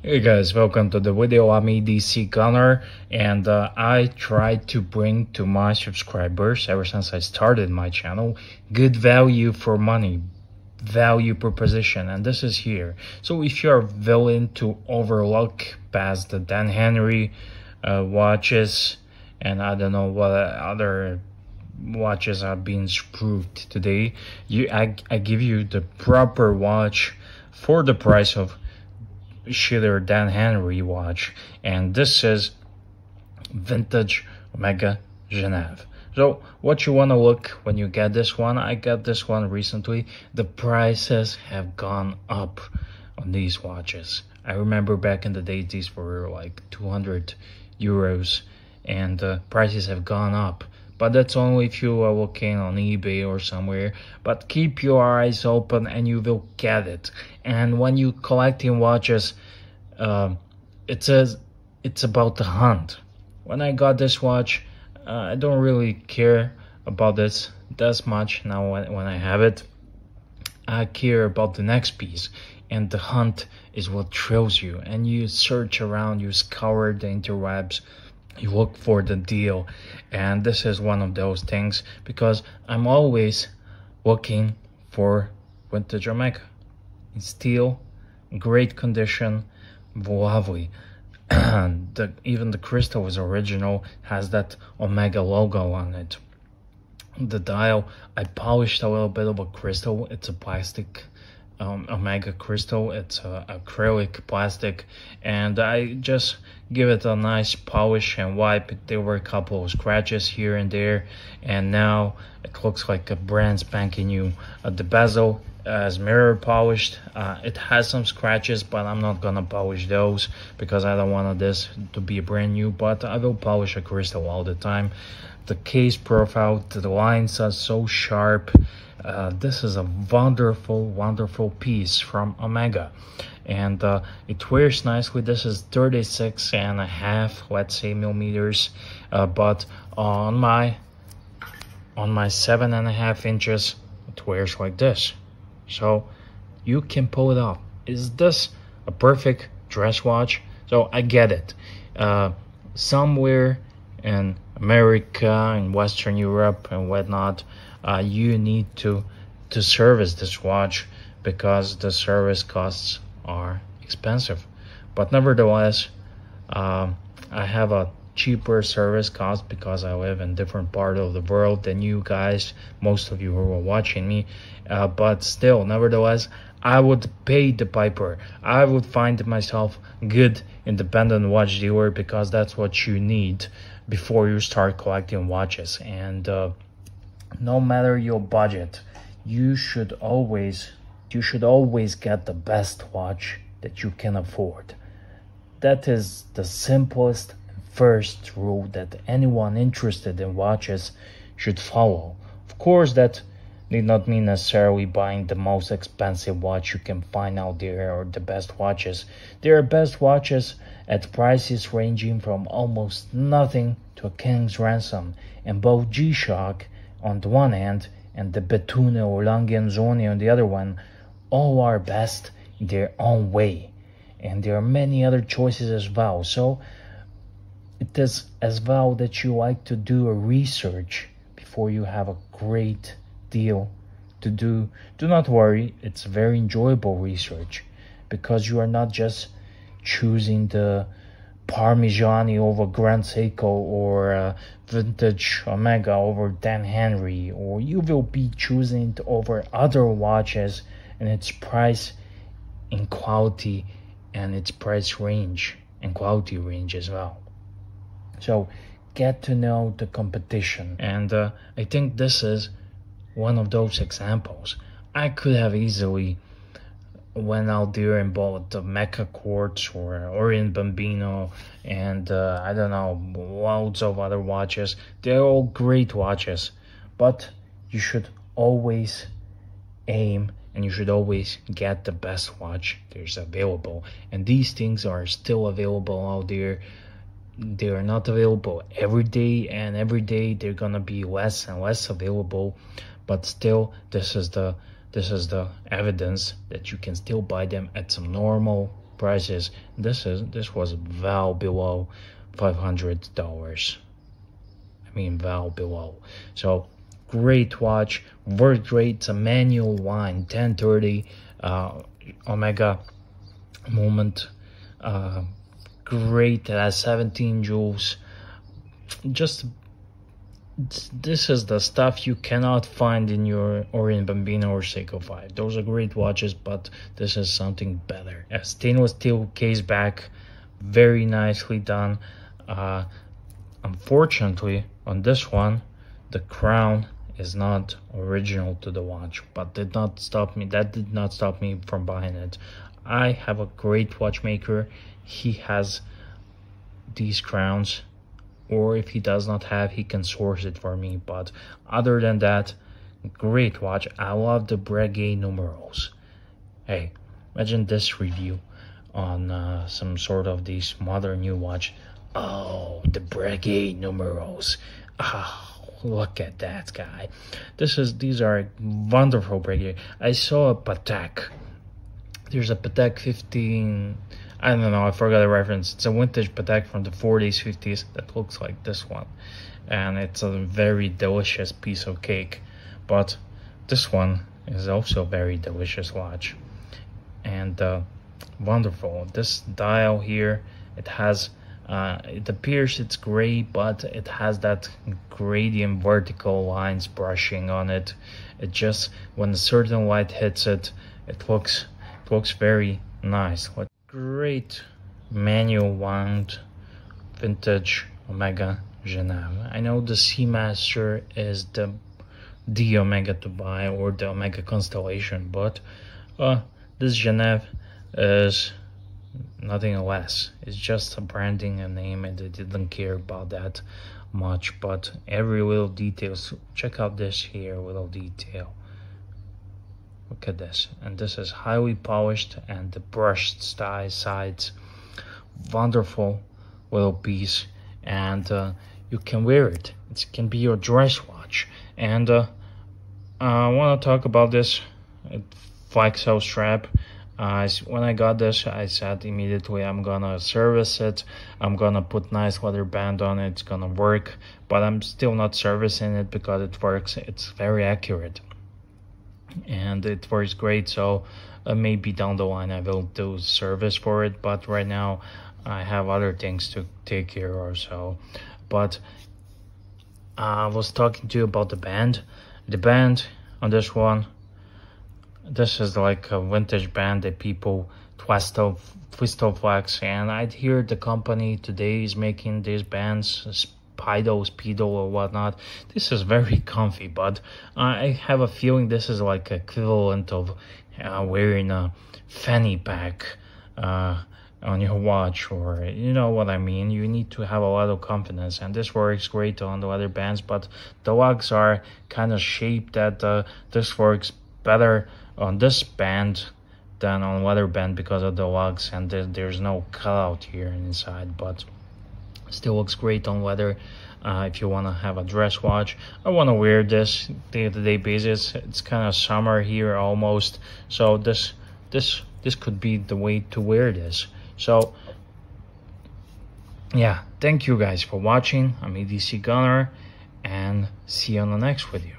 Hey guys, welcome to the video. I'm EDC Gunner, and I try to bring to my subscribers, ever since I started my channel, good value for money, value proposition, and this is here. So if you're willing to overlook past the Dan Henry watches, and I don't know what other watches are being screwed today, I give you the proper watch for the price of shittier Dan Henry watch, and this is vintage Omega Geneve. So what you want to look when you get this one, I got this one recently. The prices have gone up on these watches. I remember back in the day these were like 200 euros, and prices have gone up. But that's only if you are looking on eBay or somewhere. But keep your eyes open and you will get it. And when you collecting watches, it says it's about the hunt. When I got this watch, I don't really care about this that much. Now when I have it, I care about the next piece. And the hunt is what thrills you. And you search around, you scour the interwebs, you look for the deal, and this is one of those things, because I'm always looking for vintage Omega in steel, great condition, lovely. Even the crystal is original, has that Omega logo on it. The dial, I polished a little bit of a crystal. It's a plastic Omega crystal. It's acrylic plastic, and I just give it a nice polish and wipe. There were a couple of scratches here and there, and now it looks like a brand spanking new. The bezel is mirror polished. It has some scratches, but I'm not gonna polish those because I don't want this to be brand new, but I will polish a crystal all the time. The case profile, the lines are so sharp. This is a wonderful piece from Omega, and it wears nicely. This is 36.5, let's say, millimeters, but on my 7.5 inches, it wears like this. So you can pull it off. Is this a perfect dress watch? So I get it. Somewhere in America, in Western Europe and whatnot, you need to service this watch because the service costs are expensive. But nevertheless, I have a cheaper service cost because I live in different part of the world than you guys, most of you who are watching me. But still, nevertheless, I would pay the piper. I would find myself good independent watch dealer, because that's what you need before you start collecting watches. And no matter your budget, you should always get the best watch that you can afford. That is the simplest first rule that anyone interested in watches should follow. Of course, that need not mean necessarily buying the most expensive watch you can find out there or the best watches. There are best watches at prices ranging from almost nothing to a king's ransom, and both G-Shock on the one hand and the Bethune or Lange & on the other one, all are best in their own way, and there are many other choices as well. So it is as well that you like to do a research before you have a great deal to do. Do not worry, it's very enjoyable research, because you are not just choosing the Parmigiani over Grand Seiko or vintage Omega over Dan Henry, or you will be choosing it over other watches and its price in quality and its price range and quality range as well. So get to know the competition, and I think this is one of those examples. I could have easily went out there and bought the Mecca Quartz or Orient Bambino and I don't know, loads of other watches. They're all great watches, but you should always aim and you should always get the best watch there's available. And these things are still available out there. They are not available every day, and every day they're gonna be less and less available, but still this is the evidence that you can still buy them at some normal prices. This was well below $500. I mean, well below. So great watch, worked great. It's a manual line, 1030 Omega moment. Great. It has 17 joules. Just this is the stuff you cannot find in your Orient Bambino or Seiko 5. Those are great watches, but this is something better. A stainless steel case back, very nicely done. Unfortunately, on this one, the crown is not original to the watch, but that did not stop me from buying it. I have a great watchmaker. He has these crowns, or if he does not have, he can source it for me. But other than that, great watch. I love the Breguet numerals. Hey, imagine this review on some sort of these modern new watch. Oh, the Breguet numerals. Oh, look at that guy. These are wonderful Breguet. I saw a Patek. There's a Patek 15. I don't know, I forgot the reference. It's a vintage Patek from the 40s, 50s that looks like this one. And it's a very delicious piece of cake. But this one is also a very delicious watch. And wonderful. This dial here, it has, it appears it's gray, but it has that gradient vertical lines brushing on it. It just, when a certain light hits it, it looks very nice. Great manual wound vintage Omega Geneve. I know the Seamaster is the Omega to buy, or the Omega Constellation, but this Geneve is nothing less. It's just a branding and name, and they didn't care about that much. But every little detail, so check out this here little detail. Look at this, and this is highly polished, and the brushed sides, wonderful little piece, and you can wear it. It can be your dress watch. And I want to talk about this flexo strap. When I got this, I said immediately I'm gonna service it. I'm gonna put nice leather band on it. It's gonna work, but I'm still not servicing it because it works. It's very accurate and it works great. So maybe down the line I will do service for it, but right now I have other things to take care of. So, but I was talking to you about the band on this one. This is like a vintage band that people twist off flex, and I'd hear the company today is making these bands, Speedo or whatnot. This is very comfy, but I have a feeling this is like equivalent of wearing a fanny pack on your watch, or you know what I mean. You need to have a lot of confidence, and this works great on the other bands, but the lugs are kind of shaped that this works better on this band than on leather band because of the lugs, and there's no cutout here inside, but still looks great on leather. If you want to have a dress watch, I want to wear this day-to-day basis. It's kind of summer here almost, so this could be the way to wear this. So yeah, thank you guys for watching. I'm EDC Gunner, and see you on the next video.